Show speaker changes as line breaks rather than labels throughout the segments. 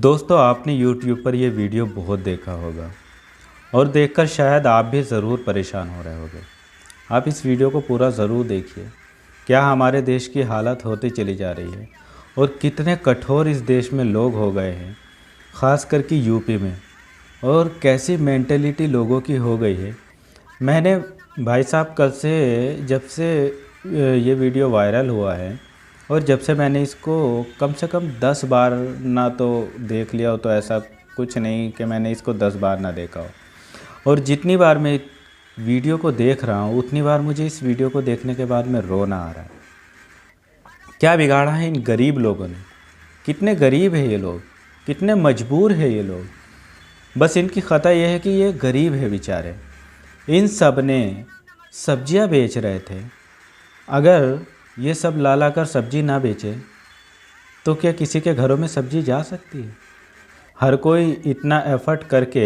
दोस्तों, आपने YouTube पर यह वीडियो बहुत देखा होगा और देखकर शायद आप भी ज़रूर परेशान हो रहे होंगे। आप इस वीडियो को पूरा ज़रूर देखिए। क्या हमारे देश की हालत होती चली जा रही है और कितने कठोर इस देश में लोग हो गए हैं, ख़ास करके यूपी में, और कैसी मेंटेलिटी लोगों की हो गई है। मैंने भाई साहब कल से जब से ये वीडियो वायरल हुआ है और जब से मैंने इसको कम से कम 10 बार ना तो देख लिया हो, तो ऐसा कुछ नहीं कि मैंने इसको 10 बार ना देखा हो। और जितनी बार मैं वीडियो को देख रहा हूँ उतनी बार मुझे इस वीडियो को देखने के बाद में रोना आ रहा है। क्या बिगाड़ा है इन गरीब लोगों ने? कितने गरीब है ये लोग, कितने मजबूर है ये लोग। बस इनकी ख़ता यह है कि ये गरीब है बेचारे। इन सब ने सब्जियां बेच रहे थे। अगर ये सब ला कर सब्जी ना बेचे तो क्या किसी के घरों में सब्जी जा सकती है? हर कोई इतना एफर्ट करके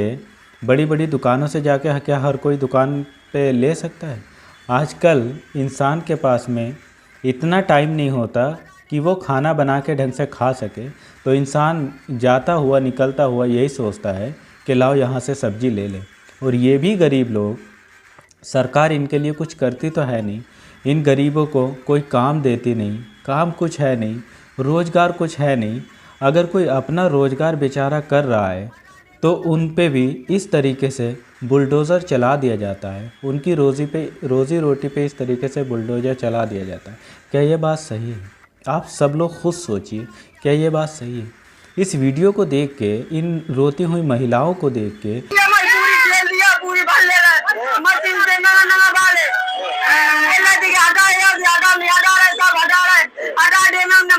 बड़ी बड़ी दुकानों से जाके क्या हर कोई दुकान पे ले सकता है? आजकल इंसान के पास में इतना टाइम नहीं होता कि वो खाना बना के ढंग से खा सके, तो इंसान जाता हुआ निकलता हुआ यही सोचता है कि लाओ यहाँ से सब्जी ले ले। और ये भी गरीब लोग, सरकार इनके लिए कुछ करती तो है नहीं, इन गरीबों को कोई काम देती नहीं, काम कुछ है नहीं, रोज़गार कुछ है नहीं। अगर कोई अपना रोज़गार बेचारा कर रहा है तो उन पे भी इस तरीके से बुलडोज़र चला दिया जाता है, उनकी रोज़ी रोटी पे इस तरीके से बुलडोज़र चला दिया जाता है। क्या ये बात सही है? आप सब लोग खुद सोचिए, क्या ये बात सही है? इस वीडियो को देख के, इन रोती हुई महिलाओं को देख के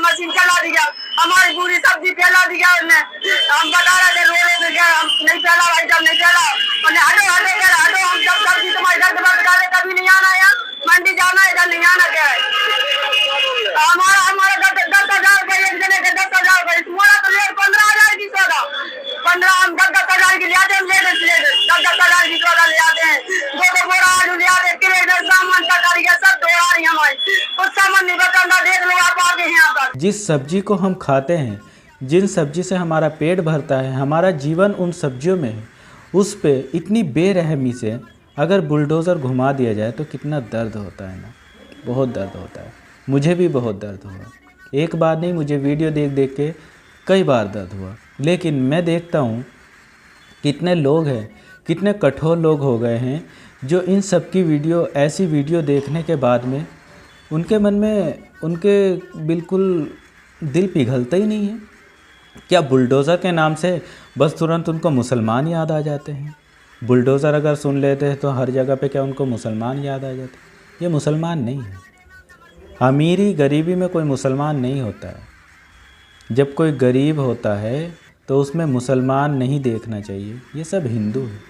मशीन चला दिया, हमारी पूरी सब्जी फैला दिया उसने। हम बता रहे थे, रो रहे थे, नहीं फैला भाई साहब, नहीं फैला। हटो हटो कर हटो, हम सब सब्जी तुम्हारी घर बंद कर, कभी नहीं आना है, मंडी जाना है, इधर नहीं आना। क्या है हमारा 10,000 रुपये एक जने के 10,000 रुपये, तुम्हारा तो ले 15,000 की सौदा। 15 हम 10,000 की ले आते हैं, 10,000 की सौदा ले आते हैं। दो बोरा आलू ले आते, किले सामान सरकारी सब दौड़ा रही हमारी, कुछ सामान नहीं बता। देख लो आप आगे हैं यहाँ पर।
जिस सब्जी को हम खाते हैं, जिन सब्जी से हमारा पेट भरता है, हमारा जीवन उन सब्जियों में है, उस पे इतनी बेरहमी से अगर बुलडोज़र घुमा दिया जाए तो कितना दर्द होता है ना। बहुत दर्द होता है। मुझे भी बहुत दर्द हुआ, एक बार नहीं, मुझे वीडियो देख देख के कई बार दर्द हुआ। लेकिन मैं देखता हूँ कितने लोग हैं, कितने कठोर लोग हो गए हैं, जो इन सब की वीडियो, ऐसी वीडियो देखने के बाद में उनके मन में, उनके बिल्कुल दिल पिघलता ही नहीं है। क्या बुलडोज़र के नाम से बस तुरंत उनको मुसलमान याद आ जाते हैं? बुलडोज़र अगर सुन लेते हैं तो हर जगह पे क्या उनको मुसलमान याद आ जाते हैं? ये मुसलमान नहीं है। अमीरी गरीबी में कोई मुसलमान नहीं होता है। जब कोई गरीब होता है तो उसमें मुसलमान नहीं देखना चाहिए, ये सब हिंदू है।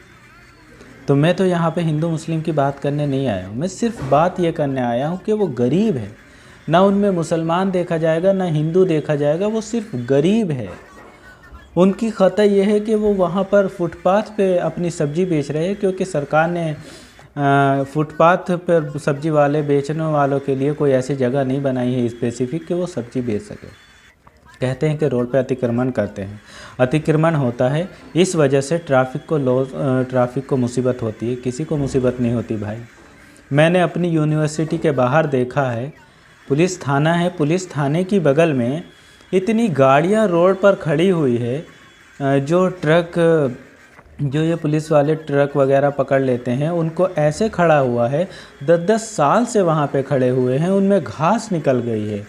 तो मैं तो यहाँ पे हिंदू मुस्लिम की बात करने नहीं आया हूँ, मैं सिर्फ बात ये करने आया हूँ कि वो गरीब है। ना उनमें मुसलमान देखा जाएगा, ना हिंदू देखा जाएगा, वो सिर्फ गरीब है। उनकी ख़ता ये है कि वो वहाँ पर फुटपाथ पे अपनी सब्ज़ी बेच रहे हैं, क्योंकि सरकार ने फुटपाथ पर सब्ज़ी वाले बेचने वालों के लिए कोई ऐसी जगह नहीं बनाई है स्पेसिफिक कि वो सब्ज़ी बेच सके। कहते हैं कि रोड पे अतिक्रमण करते हैं, अतिक्रमण होता है, इस वजह से ट्रैफिक को मुसीबत होती है। किसी को मुसीबत नहीं होती भाई। मैंने अपनी यूनिवर्सिटी के बाहर देखा है, पुलिस थाना है, पुलिस थाने की बगल में इतनी गाड़ियां रोड पर खड़ी हुई है। जो ये पुलिस वाले ट्रक वगैरह पकड़ लेते हैं, उनको ऐसे खड़ा हुआ है, 10-10 साल से वहाँ पे खड़े हुए हैं, उनमें घास निकल गई है,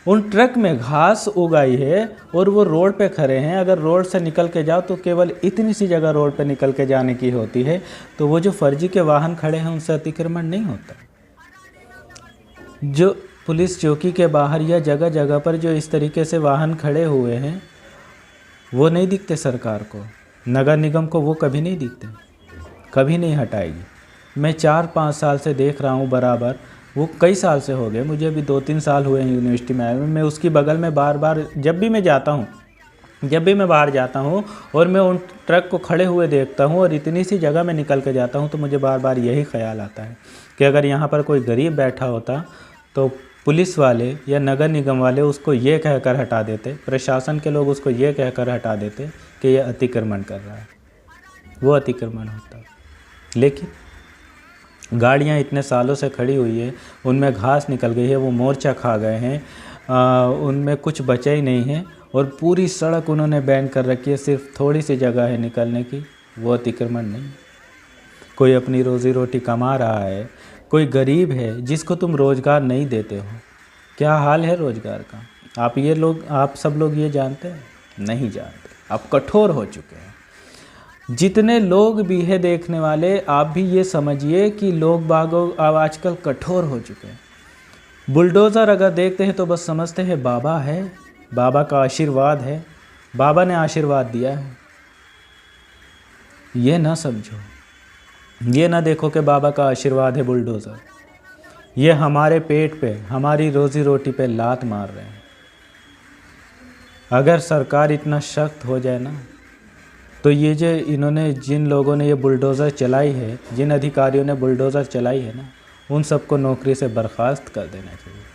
उन ट्रक में घास उगाई है और वो रोड पे खड़े हैं। अगर रोड से निकल के जाओ तो केवल इतनी सी जगह रोड पे निकल के जाने की होती है, तो वो जो फर्जी के वाहन खड़े हैं उनसे अतिक्रमण नहीं होता। जो पुलिस चौकी के बाहर या जगह जगह पर जो इस तरीके से वाहन खड़े हुए हैं, वो नहीं दिखते सरकार को, नगर निगम को वो कभी नहीं दिखते, कभी नहीं हटाएगी। मैं 4-5 साल से देख रहा हूँ बराबर, वो कई साल से हो गए, मुझे अभी 2-3 साल हुए हैं यूनिवर्सिटी में आए हुए। मैं उसकी बगल में बार बार जब भी मैं बाहर जाता हूँ और मैं उन ट्रक को खड़े हुए देखता हूँ और इतनी सी जगह में निकल के जाता हूँ, तो मुझे बार बार यही ख्याल आता है कि अगर यहाँ पर कोई गरीब बैठा होता तो पुलिस वाले या नगर निगम वाले उसको ये कहकर हटा देते, प्रशासन के लोग उसको ये कहकर हटा देते कि ये अतिक्रमण कर रहा है, वो अतिक्रमण होता। लेकिन गाड़ियाँ इतने सालों से खड़ी हुई है, उनमें घास निकल गई है, वो मोर्चा खा गए हैं, उनमें कुछ बचा ही नहीं है, और पूरी सड़क उन्होंने बैन कर रखी है, सिर्फ थोड़ी सी जगह है निकलने की, वो अतिक्रमण नहीं। कोई अपनी रोज़ी रोटी कमा रहा है, कोई गरीब है जिसको तुम रोज़गार नहीं देते हो। क्या हाल है रोज़गार का? आप सब लोग ये जानते हैं? नहीं जानते। आप कठोर हो चुके हैं। जितने लोग भी है देखने वाले, आप भी ये समझिए कि लोग बागों अब आजकल कठोर हो चुके हैं। बुलडोज़र अगर देखते हैं तो बस समझते हैं बाबा है, बाबा का आशीर्वाद है, बाबा ने आशीर्वाद दिया है। ये ना समझो, ये ना देखो कि बाबा का आशीर्वाद है बुलडोज़र। ये हमारे पेट पे, हमारी रोज़ी रोटी पे लात मार रहे हैं। अगर सरकार इतना सख्त हो जाए ना, तो ये जो इन्होंने, जिन लोगों ने ये बुलडोज़र चलाई है, जिन अधिकारियों ने बुलडोज़र चलाई है ना, उन सबको नौकरी से बर्खास्त कर देना चाहिए।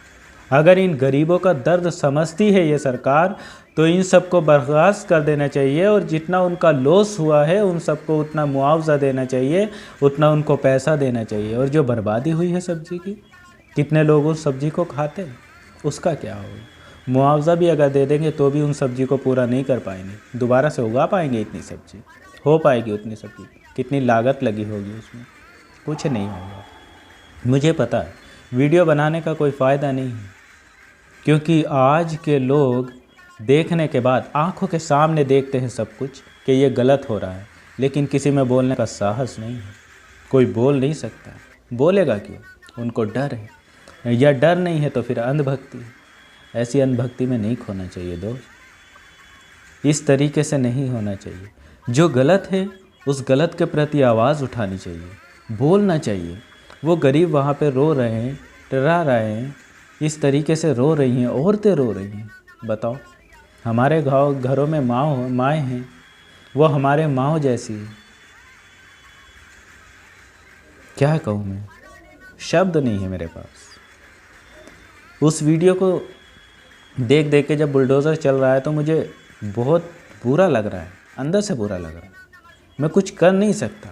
अगर इन गरीबों का दर्द समझती है ये सरकार, तो इन सबको बर्खास्त कर देना चाहिए, और जितना उनका लॉस हुआ है उन सबको उतना मुआवजा देना चाहिए, उतना उनको पैसा देना चाहिए। और जो बर्बादी हुई है सब्ज़ी की, कितने लोग उस सब्ज़ी को खाते हैं, उसका क्या होगा? मुआवजा भी अगर दे देंगे तो भी उन सब्ज़ी को पूरा नहीं कर पाएंगे, दोबारा से उगा पाएंगे इतनी सब्ज़ी? हो पाएगी उतनी सब्ज़ी? कितनी लागत लगी होगी उसमें? कुछ नहीं होगा। मुझे पता है वीडियो बनाने का कोई फ़ायदा नहीं है, क्योंकि आज के लोग देखने के बाद आंखों के सामने देखते हैं सब कुछ कि ये गलत हो रहा है, लेकिन किसी में बोलने का साहस नहीं है। कोई बोल नहीं सकता, बोलेगा क्यों? उनको डर है, या डर नहीं है तो फिर अंधभक्ति है। ऐसी अंधभक्ति में नहीं खोना चाहिए दोस्त, इस तरीके से नहीं होना चाहिए। जो गलत है उस गलत के प्रति आवाज़ उठानी चाहिए, बोलना चाहिए। वो गरीब वहाँ पे रो रहे हैं, डरा रहे हैं, इस तरीके से रो रही हैं, औरतें रो रही हैं। बताओ, हमारे घरों में माएँ हैं, वो हमारे माँ जैसी है। क्या कहूँ मैं, शब्द नहीं है मेरे पास। उस वीडियो को देख देख के जब बुलडोज़र चल रहा है तो मुझे बहुत बुरा लग रहा है, अंदर से बुरा लग रहा है। मैं कुछ कर नहीं सकता,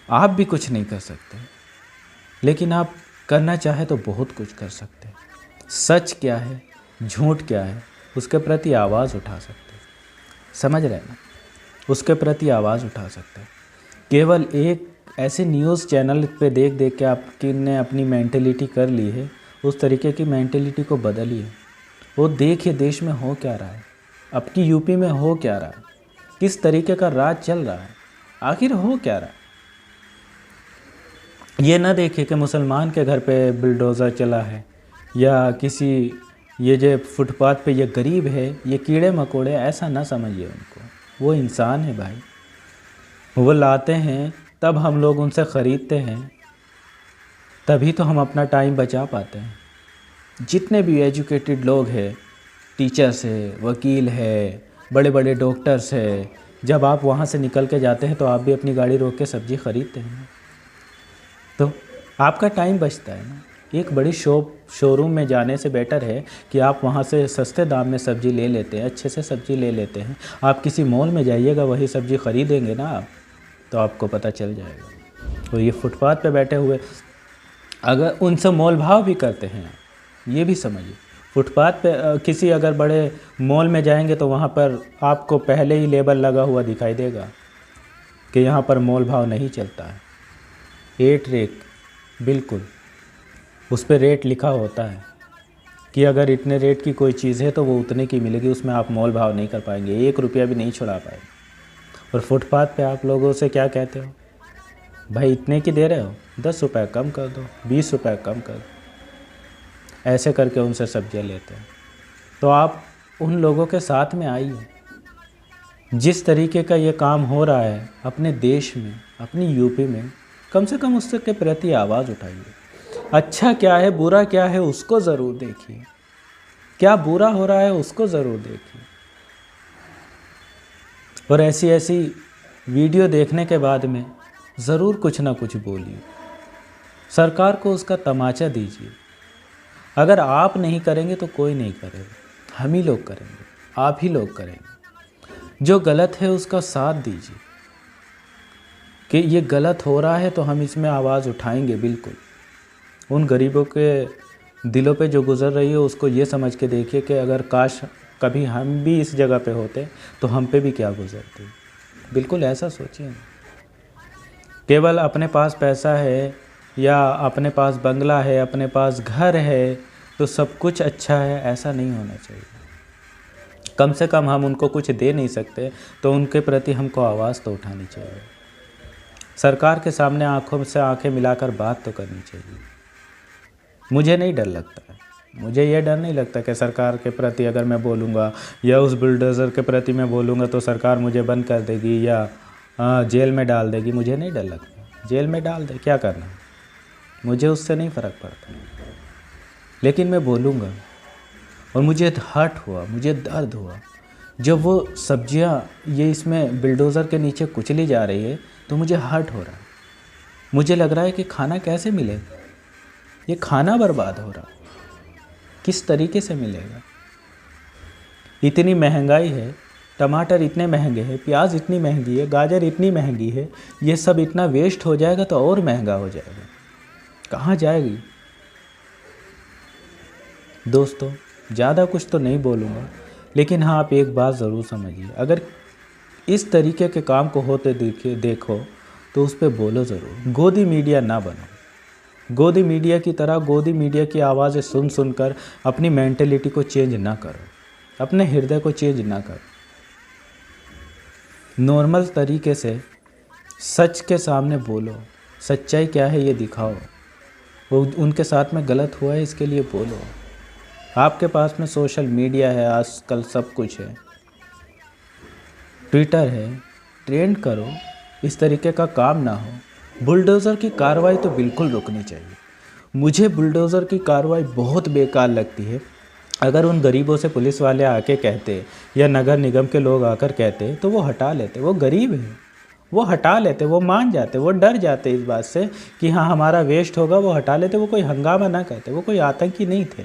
आप भी कुछ नहीं कर सकते, लेकिन आप करना चाहे तो बहुत कुछ कर सकते हैं। सच क्या है, झूठ क्या है, उसके प्रति आवाज़ उठा सकते हैं। समझ रहे हैं ना? उसके प्रति आवाज़ उठा सकते हैं। केवल एक ऐसे न्यूज़ चैनल पे देख देख के आपने अपनी मेंटेलिटी कर ली है, उस तरीके की मेंटेलिटी को बदलिए। वो देखिए देश में हो क्या रहा है, आपकी यूपी में हो क्या रहा है, किस तरीके का राज चल रहा है, आखिर हो क्या रहा है। ये ना देखिए कि मुसलमान के घर पे बुलडोज़र चला है, या किसी ये जो फुटपाथ पे ये गरीब है, ये कीड़े मकोड़े, ऐसा ना समझिए उनको। वो इंसान है भाई, वो लाते हैं तब हम लोग उनसे ख़रीदते हैं, तभी तो हम अपना टाइम बचा पाते हैं। जितने भी एजुकेटेड लोग हैं, टीचर्स है, वकील है, बड़े बड़े डॉक्टर्स है, जब आप वहाँ से निकल के जाते हैं तो आप भी अपनी गाड़ी रोक के सब्ज़ी ख़रीदते हैं, तो आपका टाइम बचता है ना। एक बड़ी शोरूम में जाने से बेटर है कि आप वहाँ से सस्ते दाम में सब्ज़ी ले लेते हैं, अच्छे से सब्ज़ी ले लेते हैं। आप किसी मॉल में जाइएगा, वही सब्ज़ी ख़रीदेंगे ना आप, तो आपको पता चल जाएगा। और ये फुटपाथ पे बैठे हुए अगर उनसे मोल भाव भी करते हैं, ये भी समझिए। फुटपाथ पे किसी अगर बड़े मॉल में जाएंगे तो वहाँ पर आपको पहले ही लेबल लगा हुआ दिखाई देगा कि यहाँ पर मोल भाव नहीं चलता है। एट रेट, बिल्कुल उस पर रेट लिखा होता है कि अगर इतने रेट की कोई चीज़ है तो वो उतने की मिलेगी, उसमें आप मोल भाव नहीं कर पाएंगे, 1 रुपया भी नहीं छुड़ा पाएंगे। और फुटपाथ पे आप लोगों से क्या कहते हो, भाई इतने की दे रहे हो, 10 रुपये कम कर दो, 20 रुपये कम कर दो, ऐसे करके उनसे सब्जियाँ लेते हैं। तो आप उन लोगों के साथ में आइए। जिस तरीके का ये काम हो रहा है अपने देश में, अपनी यूपी में, कम से कम उसके प्रति आवाज़ उठाइए। अच्छा क्या है, बुरा क्या है, उसको ज़रूर देखिए। क्या बुरा हो रहा है उसको ज़रूर देखिए। और ऐसी ऐसी वीडियो देखने के बाद में ज़रूर कुछ ना कुछ बोलिए। सरकार को उसका तमाचा दीजिए। अगर आप नहीं करेंगे तो कोई नहीं करेगा, हम ही लोग करेंगे, आप ही लोग करेंगे। जो गलत है उसका साथ दीजिए कि ये गलत हो रहा है तो हम इसमें आवाज़ उठाएंगे बिल्कुल। उन गरीबों के दिलों पे जो गुज़र रही है उसको ये समझ के देखिए कि अगर काश कभी हम भी इस जगह पे होते तो हम पे भी क्या गुज़रती। बिल्कुल ऐसा सोचिए। केवल अपने पास पैसा है या अपने पास बंगला है, अपने पास घर है तो सब कुछ अच्छा है, ऐसा नहीं होना चाहिए। कम से कम हम उनको कुछ दे नहीं सकते तो उनके प्रति हमको आवाज़ तो उठानी चाहिए। सरकार के सामने आंखों से आंखें मिलाकर बात तो करनी चाहिए। मुझे नहीं डर लगता है, मुझे ये डर नहीं लगता कि सरकार के प्रति अगर मैं बोलूँगा या उस बुलडोज़र के प्रति मैं बोलूँगा तो सरकार मुझे बंद कर देगी या जेल में डाल देगी। मुझे नहीं डर लगता, जेल में डाल दे, क्या करना, मुझे उससे नहीं फ़र्क पड़ता। लेकिन मैं बोलूँगा। और मुझे हर्ट हुआ, मुझे दर्द हुआ जब वो सब्जियाँ ये इसमें बिल्डोज़र के नीचे कुचली जा रही है तो मुझे हर्ट हो रहा है। मुझे लग रहा है कि खाना कैसे मिलेगा, ये खाना बर्बाद हो रहा, किस तरीके से मिलेगा। इतनी महंगाई है, टमाटर इतने महंगे हैं, प्याज इतनी महंगी है, गाजर इतनी महंगी है, ये सब इतना वेस्ट हो जाएगा तो और महंगा हो जाएगा, कहाँ जाएगी। दोस्तों ज़्यादा कुछ तो नहीं बोलूँगा, लेकिन हाँ आप एक बात ज़रूर समझिए, अगर इस तरीके के काम को होते देखो तो उस पर बोलो ज़रूर। गोदी मीडिया ना बनो, गोदी मीडिया की तरह गोदी मीडिया की आवाज़ें सुन सुनकर अपनी मेंटेलिटी को चेंज ना करो, अपने हृदय को चेंज ना करो। नॉर्मल तरीके से सच के सामने बोलो, सच्चाई क्या है ये दिखाओ। वो उनके साथ में गलत हुआ है इसके लिए बोलो। आपके पास में सोशल मीडिया है, आजकल सब कुछ है, ट्विटर है, ट्रेंड करो। इस तरीके का काम ना हो। बुलडोज़र की कार्रवाई तो बिल्कुल रुकनी चाहिए। मुझे बुलडोज़र की कार्रवाई बहुत बेकार लगती है। अगर उन गरीबों से पुलिस वाले आके कहते या नगर निगम के लोग आकर कहते तो वो हटा लेते। वो गरीब है, वो हटा लेते, वो मान जाते, वो डर जाते इस बात से कि हाँ हमारा वेस्ट होगा, वो हटा लेते। वो कोई हंगामा ना करते, वो कोई आतंकी नहीं थे,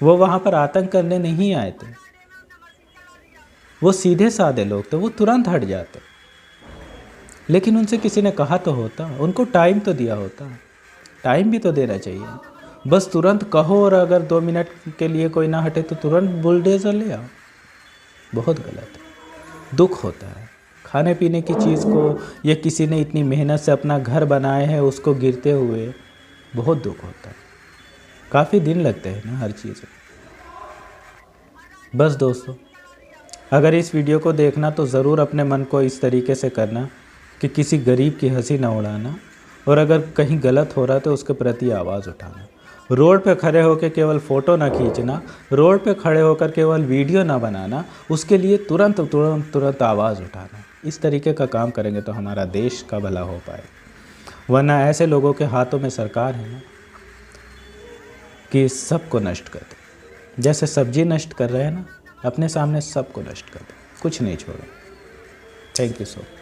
वो वहाँ पर आतंक करने नहीं आए थे, वो सीधे साधे लोग थे, वो तुरंत हट जाते। लेकिन उनसे किसी ने कहा तो होता, उनको टाइम तो दिया होता, टाइम भी तो देना चाहिए। बस तुरंत कहो और अगर 2 मिनट के लिए कोई ना हटे तो तुरंत बुलडोज़र ले आओ। बहुत गलत है, दुख होता है। खाने पीने की चीज़ को या किसी ने इतनी मेहनत से अपना घर बनाया है उसको गिरते हुए बहुत दुख होता है। काफ़ी दिन लगते हैं ना हर चीज़। बस दोस्तों, अगर इस वीडियो को देखना तो ज़रूर अपने मन को इस तरीके से करना कि किसी गरीब की हंसी ना उड़ाना, और अगर कहीं गलत हो रहा है तो उसके प्रति आवाज़ उठाना। रोड पे खड़े होकर केवल फ़ोटो ना खींचना, रोड पे खड़े होकर केवल वीडियो ना बनाना, उसके लिए तुरंत तुरंत तुरंत आवाज़ उठाना। इस तरीके का काम करेंगे तो हमारा देश का भला हो पाए। वरना ऐसे लोगों के हाथों में सरकार है ना कि सबको नष्ट कर दे। जैसे सब्जी नष्ट कर रहे हैं ना, अपने सामने सबको नष्ट कर दे, कुछ नहीं छोड़ो। Thank you so much.